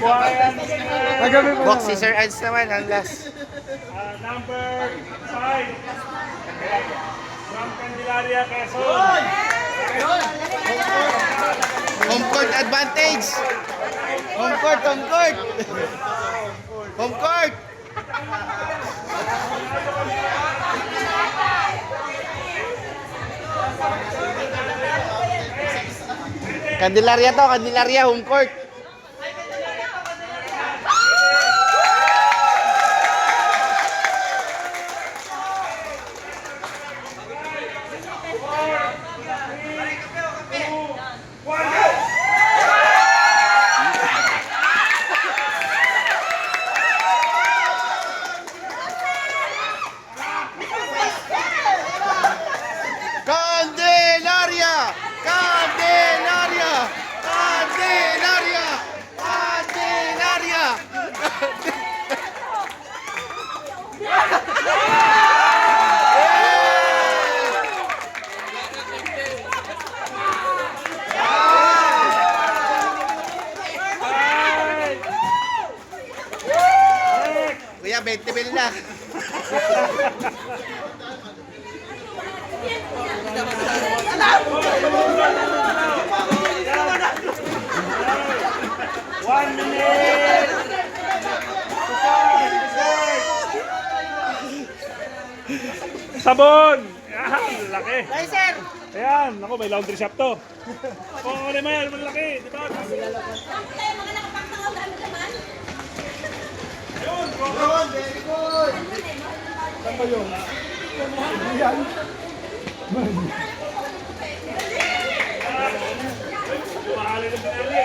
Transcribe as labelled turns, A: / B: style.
A: Buhayan.
B: Box si Sir Eds naman, ang last.
A: Number 5. From Candelaria, Quezon.
B: Home court advantage. Home court, home court. Home court. Candelaria to, Candelaria, home court. Candelaria! Candelaria! Candelaria! Candelaria! Kuya, 20 mil na.
A: One minute. Sabon. Yan, laki.
C: Ay, sir!
A: Ayan, ako may laundry shop to. Oo, ano mo yan, malaki. Di ba? Mahali ng pinali.